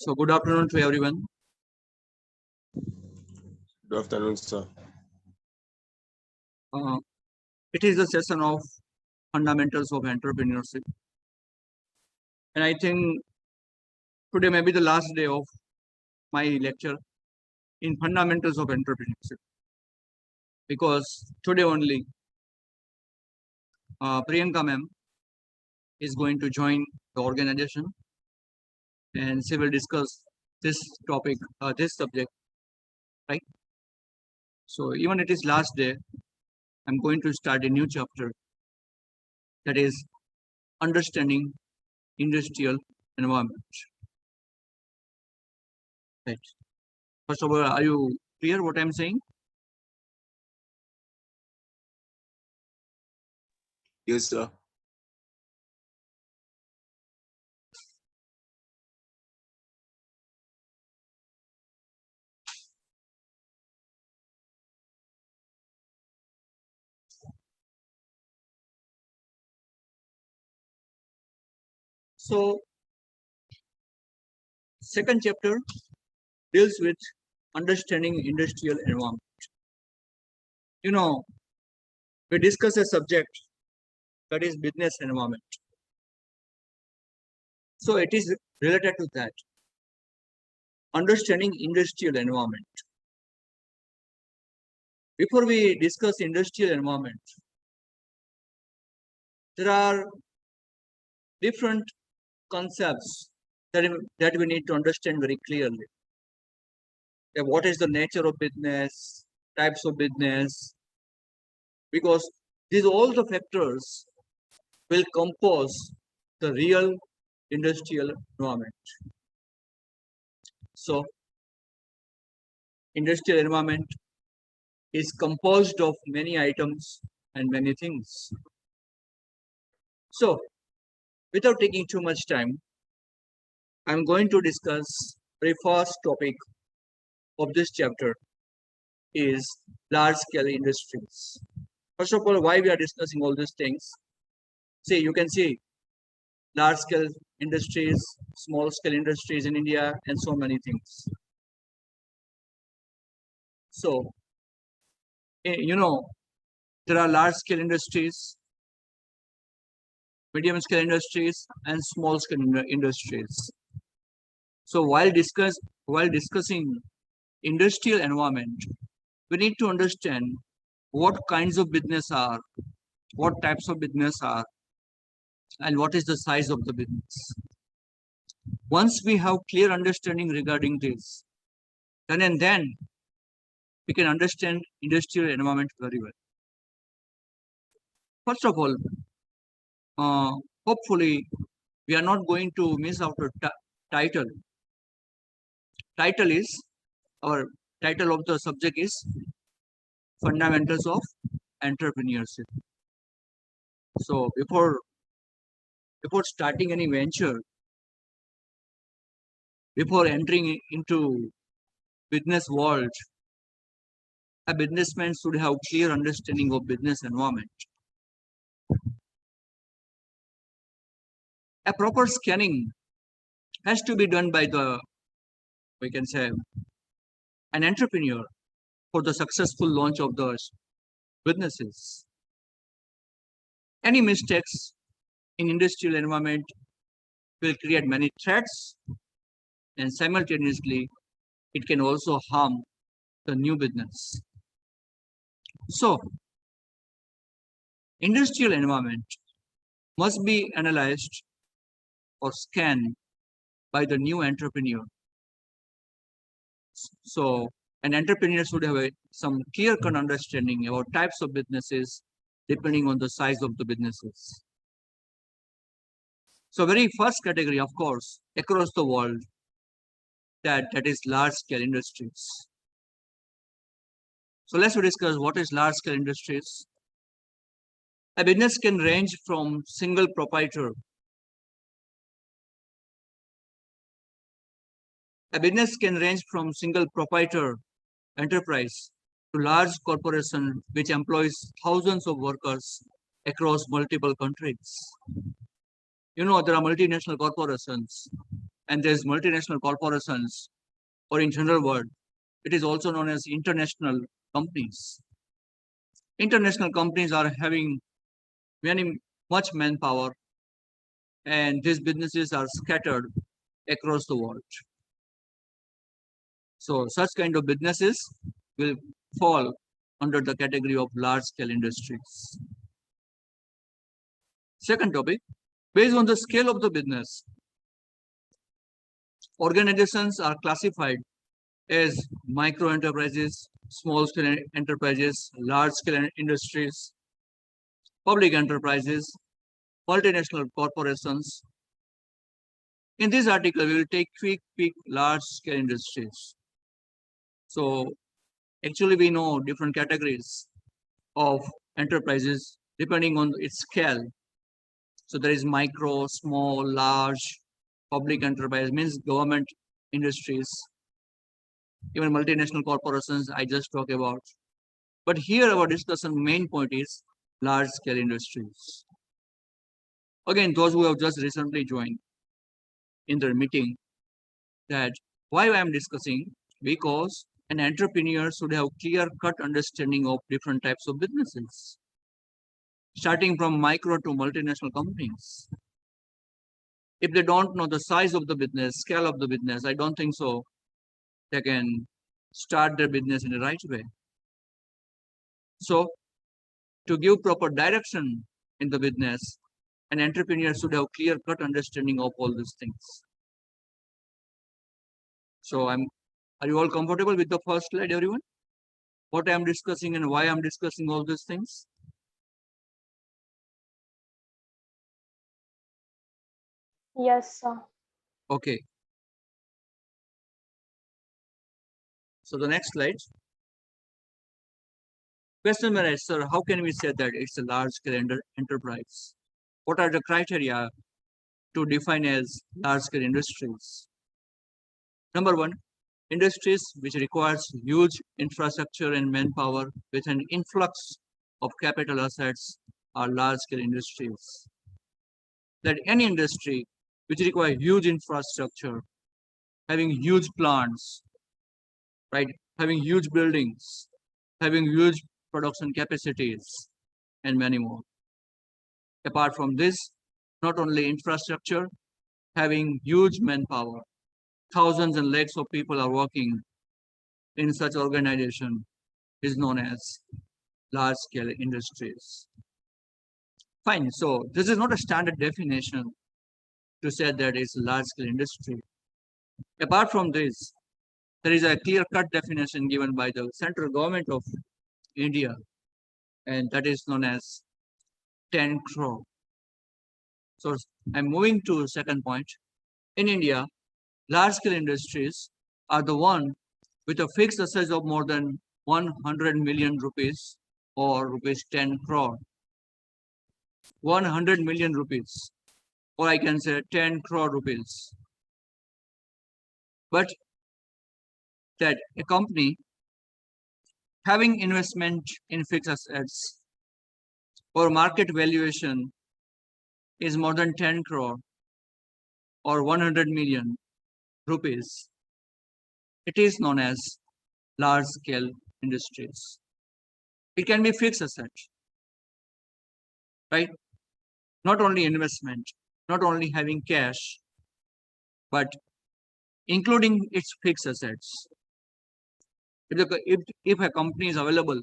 So good afternoon to everyone. Good afternoon, sir. It is a session of fundamentals of entrepreneurship, and I think today may be the last day of my lecture in fundamentals of entrepreneurship, because today only Priyanka ma'am is going to join the organization, and she will discuss this topic, this subject, right? So even it is last day, I'm going to start a new chapter, that is understanding industrial environment. Right. First of all, are you clear what I'm saying? Yes, sir. So second chapter deals with understanding industrial environment. You know, we discuss a subject that is business environment. So it is related to that. Understanding industrial environment. Before we discuss industrial environment, there are different concepts that we need to understand very clearly. What is the nature of business, types of business, because these all the factors will compose the real industrial environment. So industrial environment is composed of many items and many things. So without taking too much time, I'm going to discuss the first topic of this chapter is large scale industries. First of all, why we are discussing all these things? See, you can see large scale industries, small scale industries in India, and so many things. So, there are large scale industries, medium scale industries, and small scale industries. So while discussing industrial environment, we need to understand what kinds of business are, what types of business are, and what is the size of the business. Once we have clear understanding regarding this, then and then we can understand industrial environment very well. First of all, hopefully we are not going to miss out a title. Our title of the subject is fundamentals of entrepreneurship. So before starting any venture, before entering into business world, a businessman should have clear understanding of business environment. A proper scanning has to be done by we can say, an entrepreneur for the successful launch of those businesses. Any mistakes in industrial environment will create many threats, and simultaneously it can also harm the new business. So industrial environment must be analyzed or scanned by the new entrepreneur. So an entrepreneur should have some clear-cut understanding about types of businesses depending on the size of the businesses. So very first category, of course, across the world, that is large-scale industries. So let's discuss what is large-scale industries. A business can range from single proprietor. A business can range from single proprietor enterprise to large corporation which employs thousands of workers across multiple countries. There are multinational corporations and there's multinational corporations, or in general word, it is also known as international companies. International companies are having very much manpower, and these businesses are scattered across the world. So such kind of businesses will fall under the category of large scale industries. Second topic, based on the scale of the business, organizations are classified as micro enterprises, small scale enterprises, large scale industries, public enterprises, multinational corporations. In this article, we will take quick large scale industries. So actually we know different categories of enterprises depending on its scale. So there is micro, small, large, public enterprise means government industries, even multinational corporations I just talked about. But here our discussion main point is large scale industries. Again, those who have just recently joined in the meeting, that why I am discussing, because an entrepreneur should have clear cut understanding of different types of businesses, starting from micro to multinational companies. If they don't know the size of the business, scale of the business, I don't think so they can start their business in the right way. So to give proper direction in the business, an entrepreneur should have clear cut understanding of all these things. So are you all comfortable with the first slide, everyone? What I am discussing and why I am discussing all these things? Yes, sir. Okay. So the next slide. Question may arise, sir, how can we say that it's a large scale enterprise? What are the criteria to define as large scale industries? Number one, industries which requires huge infrastructure and manpower with an influx of capital assets are large scale industries. That any industry which requires huge infrastructure, having huge plants, right, having huge buildings, having huge production capacities, and many more. Apart from this, not only infrastructure, having huge manpower, thousands and lakhs of people are working in such organization is known as large scale industries. Fine, so this is not a standard definition to say that it's a large scale industry. Apart from this, there is a clear cut definition given by the central government of India, and that is known as 10 crore. So I'm moving to second point. In India, large scale industries are the one with a fixed asset of more than 100 million rupees or rupees 10 crore. 100 million rupees, or I can say 10 crore rupees. But that a company having investment in fixed assets or market valuation is more than 10 crore or 100 million rupees, it is known as large scale industries. It can be fixed asset, right? Not only investment, not only having cash, but including its fixed assets. If a company is available,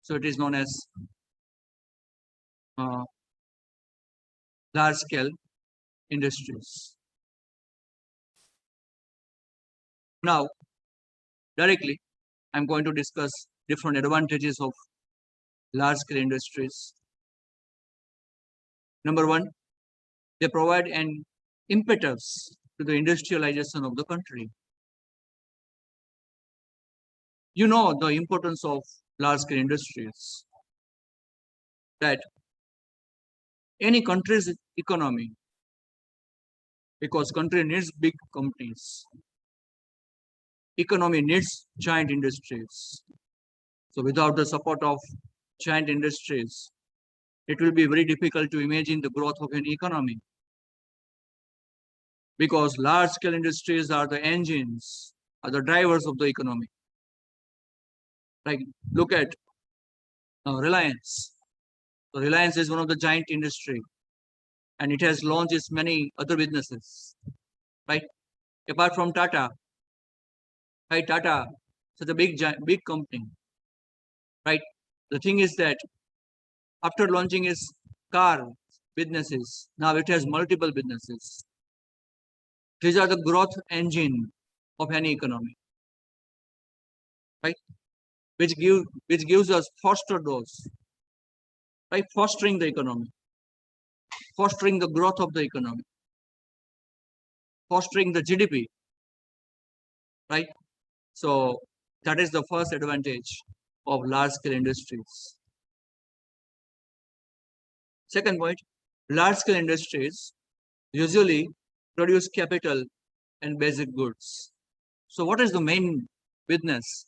so it is known as large scale industries. Now, directly, I'm going to discuss different advantages of large scale industries. Number one, they provide an impetus to the industrialization of the country. You know the importance of large scale industries, that any country's economy, because country needs big companies, economy needs giant industries. So without the support of giant industries, it will be very difficult to imagine the growth of an economy. because large scale industries are the engines, are the drivers of the economy. Like look at Reliance. So Reliance is one of the giant industry, and it has launched its many other businesses, right? Apart from Tata, right? Tata, such a big company, right? The thing is that after launching its car businesses, now it has multiple businesses. These are the growth engine of any economy, right? Which gives us foster those, right? Fostering the economy, fostering the growth of the economy, fostering the GDP, right? So that is the first advantage of large scale industries. Second point, large scale industries usually produce capital and basic goods. So what is the main business?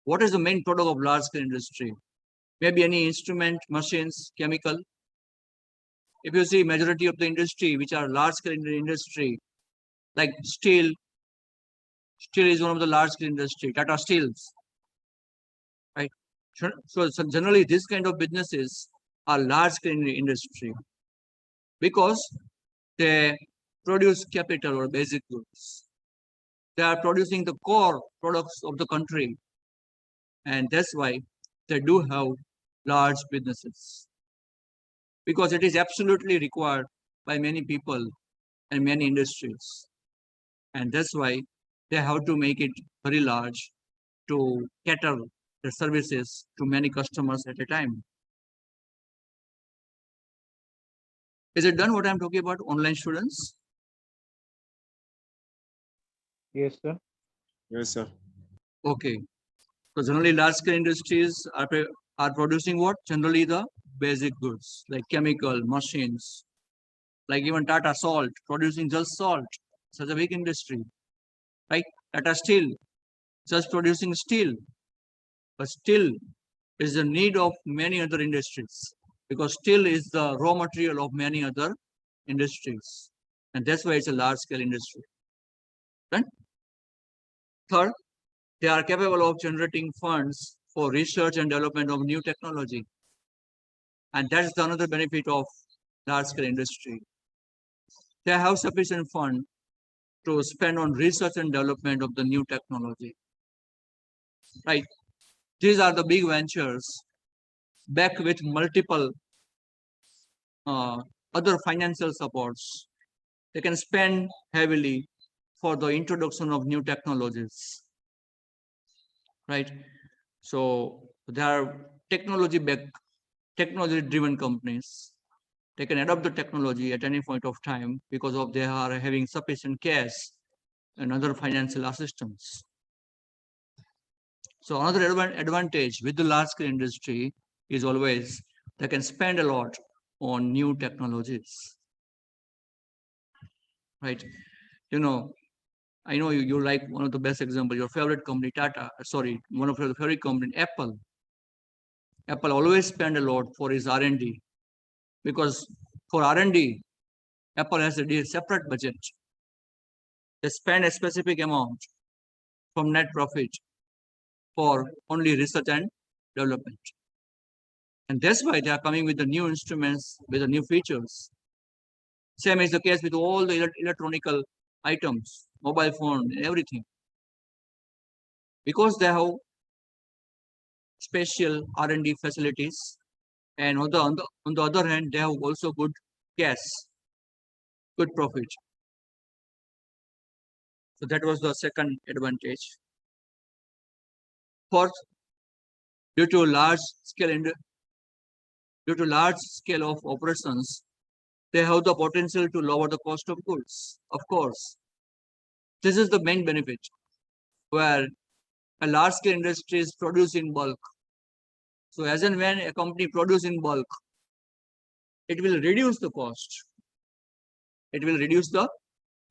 What is the main product of large scale industry? Maybe any instrument, machines, chemical. If you see majority of the industry, which are large scale industry, like steel is one of the large scale industry, Tata Steels, right? So generally this kind of businesses are large scale industry because they produce capital or basic goods. They are producing the core products of the country, and that's why they do have large businesses, because it is absolutely required by many people and many industries, and that's why they have to make it very large to cater the services to many customers at a time. Is it done what I'm talking about, online students? Yes, sir. Yes, sir. Okay. So generally large scale industries are producing what? Generally the basic goods like chemical, machines, like even Tata Salt, producing just salt, such a big industry, right? Tata Steel, just producing steel, but steel is the need of many other industries, because steel is the raw material of many other industries, and that's why it's a large scale industry, right? Third, they are capable of generating funds for research and development of new technology, and that's the another benefit of large scale industry. They have sufficient fund to spend on research and development of the new technology, right? These are the big ventures back with multiple uh, other financial supports. They can spend heavily for the introduction of new technologies, right? So there are technology driven companies. They can adopt the technology at any point of time because of they are having sufficient cash and other financial assistance. So another advantage with the large scale industry is always they can spend a lot on new technologies, right? You know, I know you like one of the best example, your favorite company, one of your favorite company, Apple. Apple always spend a lot for its R&D, because for R&D, Apple has a separate budget. They spend a specific amount from net profit for only research and development. And that's why they are coming with the new instruments, with the new features. Same is the case with all the electronical items, mobile phone, everything. Because they have special R&D facilities, and on the other hand, they have also good cash, good profit. So that was the second advantage. Fourth, due to large scale of operations, they have the potential to lower the cost of goods. Of course, this is the main benefit, where a large scale industry is produced in bulk. So as and when a company produces in bulk, it will reduce the cost. It will reduce the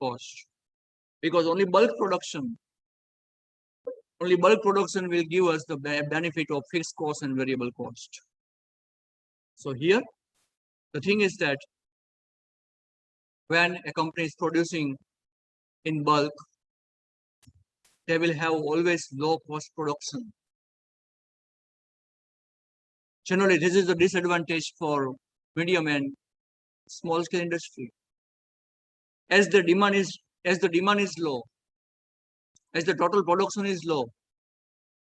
cost, because only bulk production will give us the benefit of fixed cost and variable cost. So here, the thing is that when a company is producing in bulk, they will have always low cost production. Generally, this is a disadvantage for medium and small scale industry. As the demand is low, as the total production is low,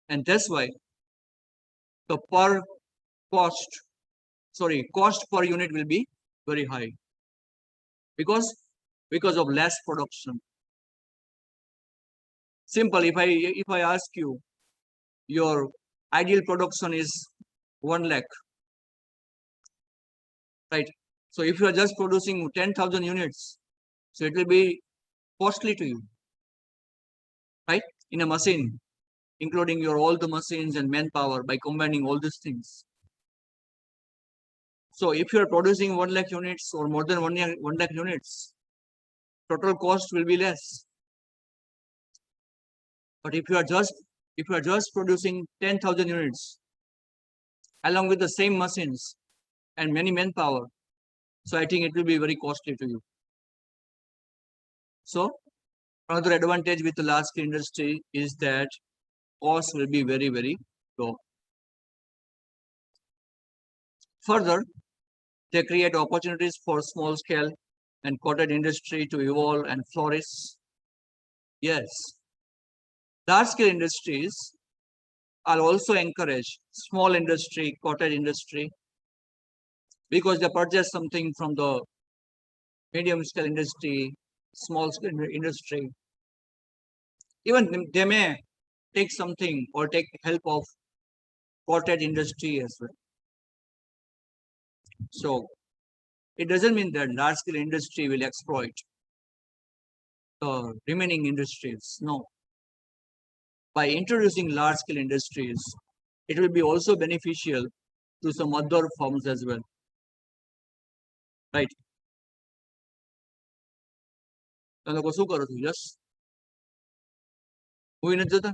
and that's why the cost per unit will be very high because of less production. Simple. If I ask you, your ideal production is 1 lakh, right? So if you are just producing 10,000 units, so it will be costly to you, right? In a machine, including your all the machines and manpower, by combining all these things. So if you are producing 1 lakh units or more than 1 lakh units, total cost will be less. But if you are just producing 10,000 units along with the same machines and many manpower, so I think it will be very costly to you. So another advantage with the large scale industry is that cost will be very, very low. Further, they create opportunities for small scale and cottage industry to evolve and flourish. Yes, large scale industries are also encourage small industry, cottage industry, because they purchase something from the medium scale industry, small scale industry. Even they may take something or take help of cottage industry as well. So it doesn't mean that large scale industry will exploit the remaining industries. No. By introducing large scale industries, it will be also beneficial to some other firms as well. Right? તમે લોકો શું કરો છો? Yes. કોઈ નથી જતા?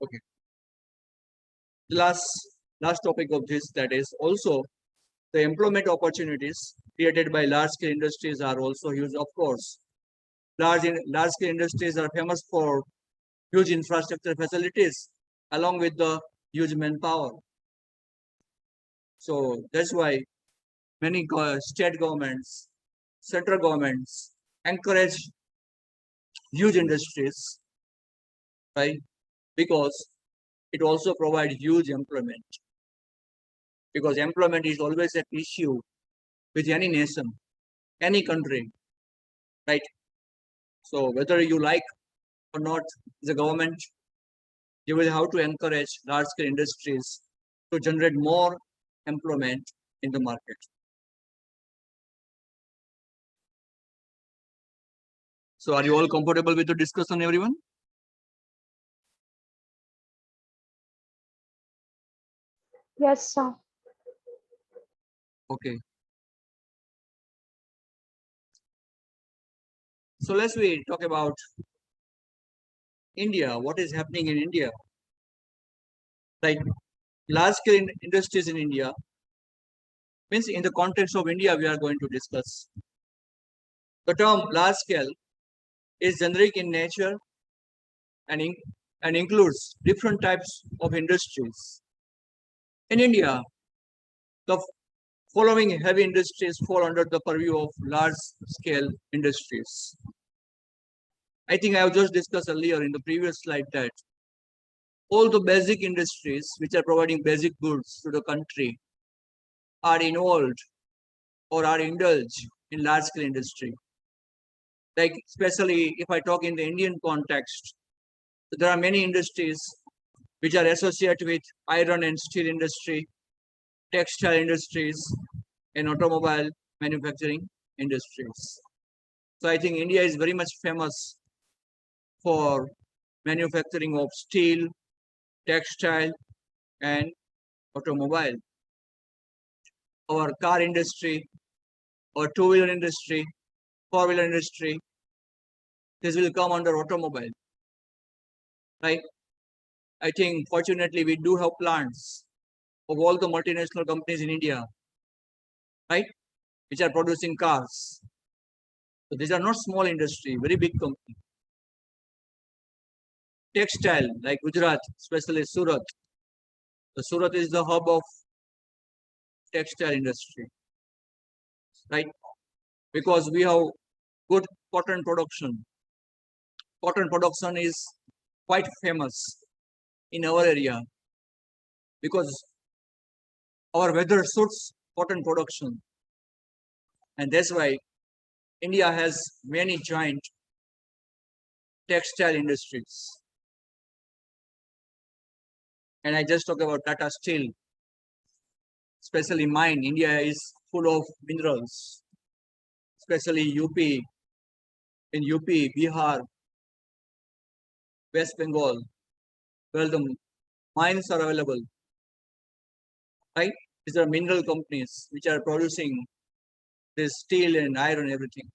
Okay. Last topic of this, that is also the employment opportunities created by large scale industries are also huge. Of course, large scale industries are famous for huge infrastructure facilities along with the huge manpower. So that's why many state governments, central governments encourage huge industries, right? Because it also provides huge employment. Because employment is always an issue with any nation, any country, right? So whether you like or not, the government, you will have to encourage large scale industries to generate more employment in the market. So are you all comfortable with the discussion, everyone? Yes, sir. Okay. So let's we talk about India. What is happening in India? Like large scale industries in India means in the context of India, we are going to discuss. The term large scale is generic in nature and includes different types of industries. In India, the following heavy industries fall under the purview of large scale industries. I think I have just discussed earlier in the previous slide that all the basic industries which are providing basic goods to the country are involved or are indulged in large scale industry. Like especially if I talk in the Indian context, there are many industries which are associated with iron and steel industry, textile industries, and automobile manufacturing industries. So I think India is very much famous for manufacturing of steel, textile, and automobile. Our car industry, our two-wheeler industry, four-wheeler industry, this will come under automobile, right? I think fortunately we do have plants of all the multinational companies in India right? Which are producing cars. So these are not small industry, very big company. Textile like Gujarat, especially Surat. The Surat is the hub of textile industry, right? Because we have good cotton production. Cotton production is quite famous in our area because our weather suits cotton production, and that's why India has many giant textile industries. And I just talk about Tata Steel, especially mine. India is full of minerals, especially UP, in UP, Bihar, West Bengal, where the mines are available, right? These are mineral companies which are producing this steel and iron, everything.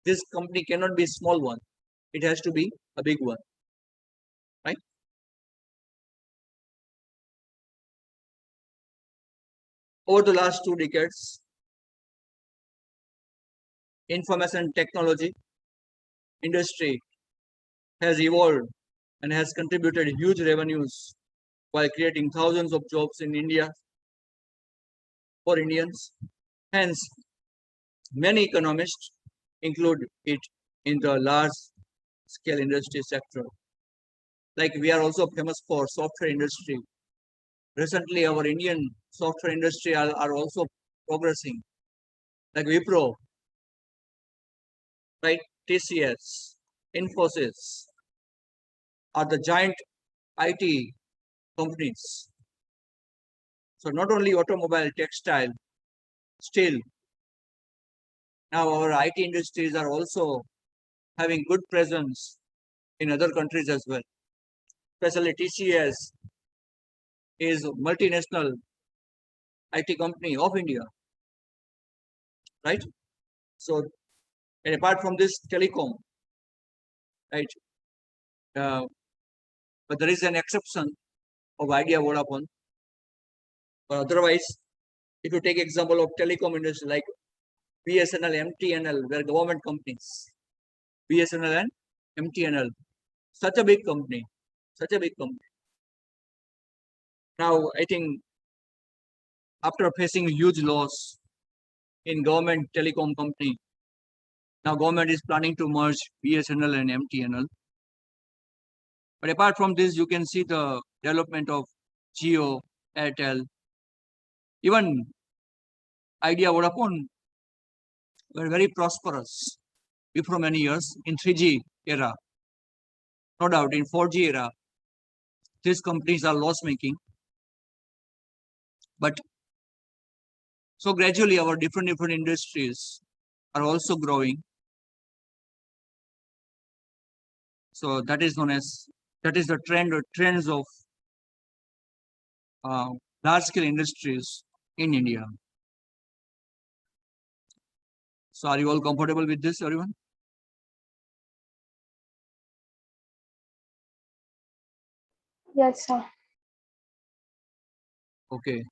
This company cannot be a small one. It has to be a big one, right? Over the last 2 decades, information technology industry has evolved and has contributed huge revenues while creating thousands of jobs in India for Indians. Hence, many economists include it in the large scale industry sector. Like we are also famous for software industry. Recently, our Indian software industry are also progressing, like Wipro, right? TCS, Infosys are the giant IT companies. So not only automobile, textile, steel. Now our IT industries are also having good presence in other countries as well. Especially TCS is a multinational IT company of India, right? So, and apart from this, telecom, right? But there is an exception of Idea Vodafone. But otherwise, if you take example of telecom industry like BSNL, MTNL, were government companies. BSNL and MTNL, such a big company, such a big company. Now, I think after facing huge loss in government telecom company, now government is planning to merge BSNL and MTNL. But apart from this, you can see the development of Jio, Airtel, even Idea Vodafone were very prosperous before many years in 3G era. No doubt in 4G era, these companies are loss making. But so gradually our different industries are also growing. So that is known as, that is the trend or trends of large scale industries in India. So are you all comfortable with this, everyone? Yes, sir. Okay.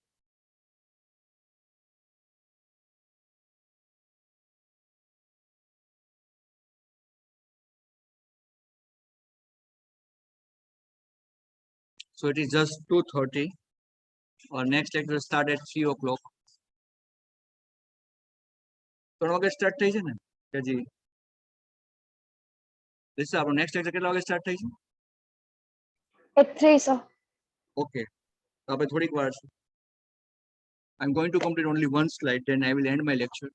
So it is just 2:30. Our next lecture start at 3 o'clock. ત્રણ વાગે start થઈ છે ને કે જી this આપણો next lecture કેટલા વાગે start થઈ છે? At 3, sir. Okay. તો આપણે થોડીક વાર I'm going to complete only one slide, then I will end my lecture.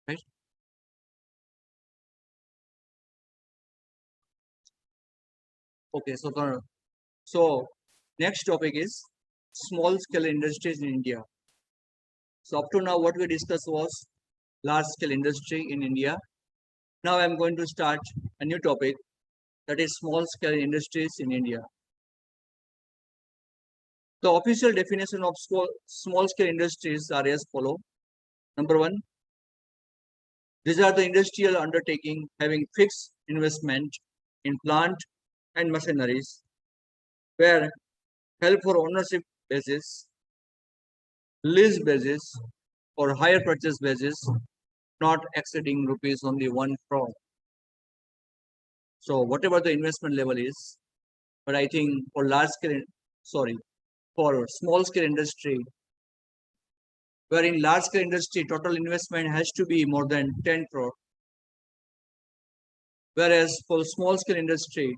Right? Okay, so next topic is small scale industries in India. So up to now what we discussed was large scale industry in India. Now I'm going to start a new topic, that is small scale industries in India. The official definition of small scale industries are as follow. Number one, these are the industrial undertaking having fixed investment in plant and machineries, where held for ownership basis lease basis or hire purchase basis, not exceeding rupees only 1 crore. So whatever the investment level is, but I think for for small scale industry, where in large scale industry, total investment has to be more than 10 crore. Whereas for small scale industry,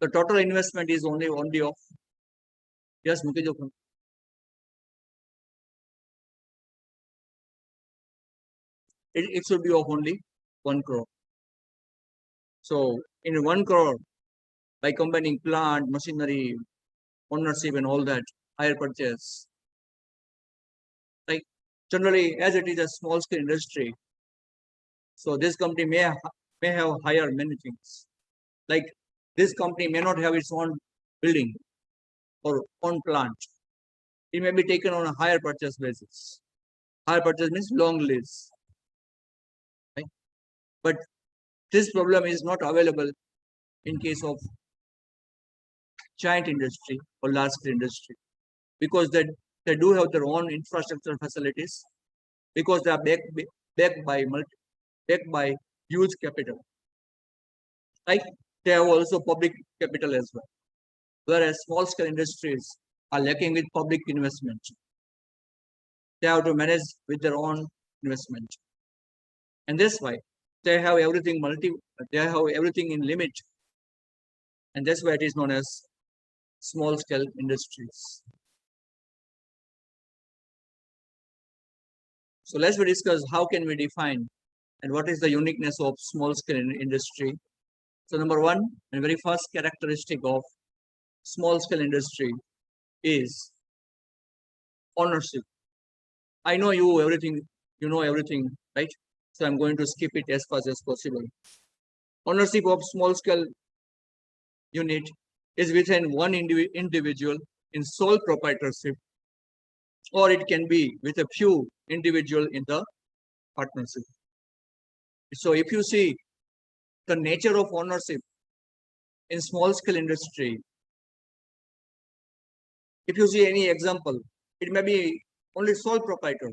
the total investment is only of, yes, Mukesh. It should be of only 1 crore. So in 1 crore, by combining plant, machinery, ownership and all that, hire purchase, like generally as it is a small scale industry, so this company may have higher many things. Like this company may not have its own building or own plant. It may be taken on a hire purchase basis. Hire purchase means long lease. Right? But this problem is not available in case of giant industry or large scale industry, because they do have their own infrastructure facilities, because they are backed by huge capital. Like they have also public capital as well. Whereas small scale industries are lacking with public investment. They have to manage with their own investment. And that's why they have everything in limit. And that's why it is known as small scale industries. So let's discuss how can we define and what is the uniqueness of small scale industry. So number one, and very first characteristic of small scale industry is ownership. I know you know everything, right? So I'm going to skip it as fast as possible. Ownership of small scale unit is within one individual in sole proprietorship, or it can be with a few individual in the partnership. So if you see the nature of ownership in small scale industry, if you see any example, it may be only sole proprietor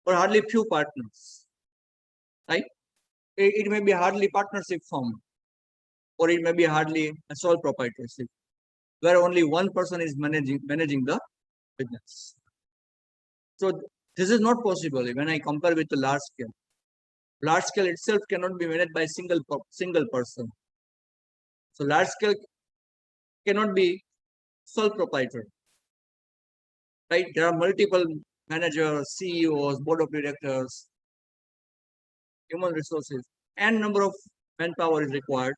or hardly few partners, right? It may be hardly partnership firm, or it may be hardly a sole proprietorship, where only one person is managing the business. So this is not possible when I compare with the large scale. Large scale itself cannot be managed by single person. So large scale cannot be sole proprietor, right? There are multiple managers, CEOs, board of directors, human resources, and number of manpower is required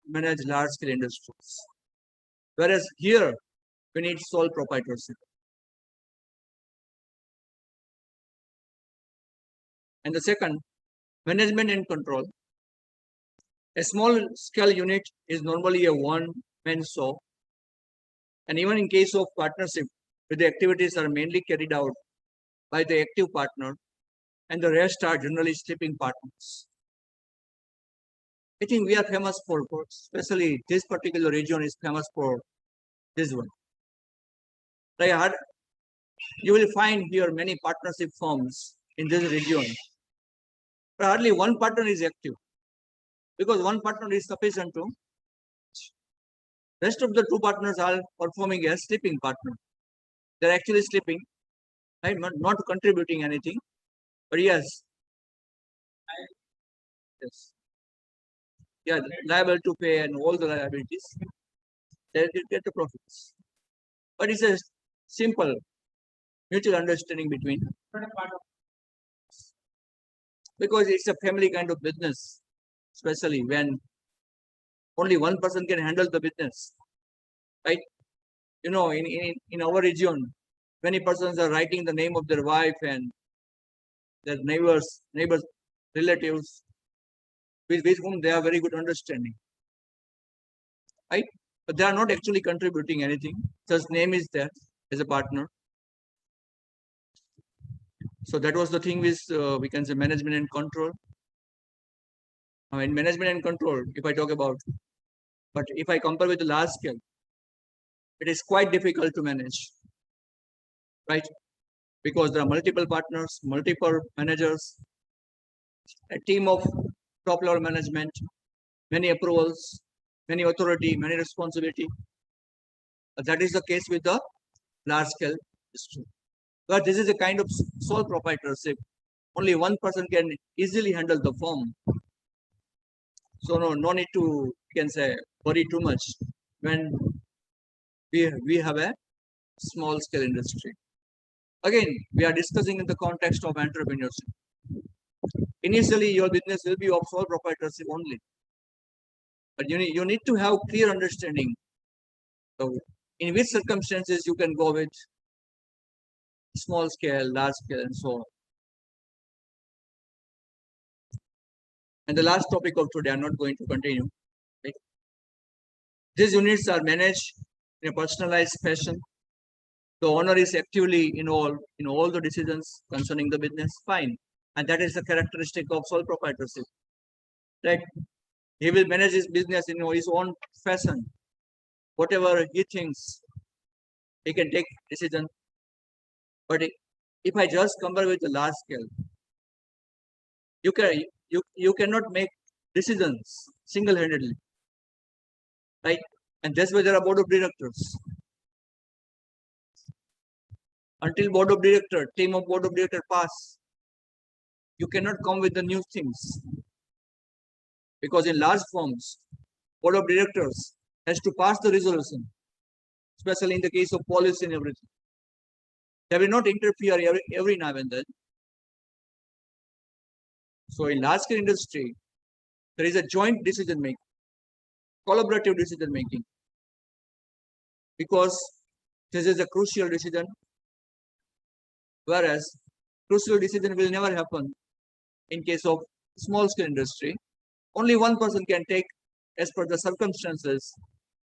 to manage large scale industries. Whereas here we need sole proprietorship. And the second, management and control. A small scale unit is normally a one-man show. And even in case of partnership, where the activities are mainly carried out by the active partner and the rest are generally sleeping partners. I think we are famous for, especially this particular region is famous for this one. Like you will find here many partnership firms in this region, but hardly one partner is active, because one partner is sufficient to. Rest of the two partners are performing as sleeping partner. They're actually sleeping, right? Not contributing anything, but yes, yeah, liable to pay and all the liabilities. They get the profits. But it's a simple mutual understanding between, because it's a family kind of business, especially when only one person can handle the business, right? You know, in our region, many persons are writing the name of their wife and their neighbors, relatives, with whom they have very good understanding, right? But they are not actually contributing anything. Just name is there as a partner. So that was the thing with we can say management and control. I mean, management and control, if I talk about, but if I compare with the large scale, it is quite difficult to manage. right? Because there are multiple partners, multiple managers, a team of top level management, many approvals, many authority, many responsibility. That is the case with the large scale industry. But this is a kind of sole proprietorship. Only one person can easily handle the firm. So no need to, you can say, worry too much when we have a small scale industry. Again, we are discussing in the context of entrepreneurship. Initially, your business will be of sole proprietorship only, but you need to have clear understanding of in which circumstances you can go with small scale, large scale, and so on. And the last topic of today, I'm not going to continue. Right? These units are managed in a personalized fashion. The owner is actively involved in all the decisions concerning the business. Fine, and that is the characteristic of sole proprietorship. Right? He will manage his business in his own fashion. Whatever he thinks, he can take decision. But if I just compare with the large scale, you cannot make decisions single-handedly, right? And that's why there are board of directors. Until board of director, team of board of director pass, you cannot come with the new things. Because in large firms, board of directors has to pass the resolution, especially in the case of policy and everything. They will not interfere every now and then. So in large scale industry, there is a joint decision making, collaborative decision making, because this is a crucial decision, whereas crucial decision will never happen in case of small scale industry. Only one person can take as per the circumstances,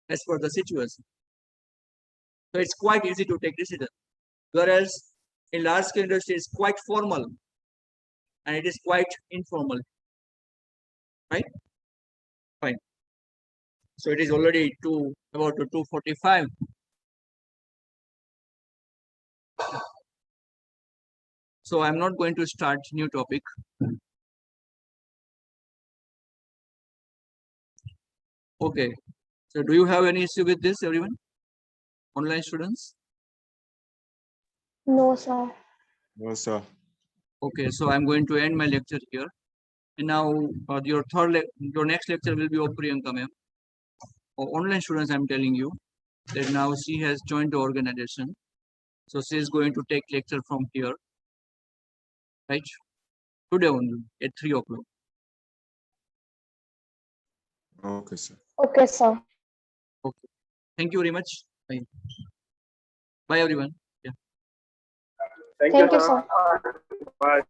as per the situation. So it's quite easy to take decision, whereas in large scale industry it's quite formal and it is quite informal, right? Fine. So it is already about 2:45. So I'm not going to start new topic. Okay. So do you have any issue with this, everyone? Online students? No, sir. No, sir. Okay. So I'm going to end my lecture here. And now your next lecture will be of Priyanka ma'am. For online students, I'm telling you that now she has joined the organization. So she is going to take lecture from here, right? Today only at 3 o'clock. Okay, sir. Okay, sir. Okay. Thank you very much. Bye. Bye everyone. Yeah. Thank you, sir. Bye.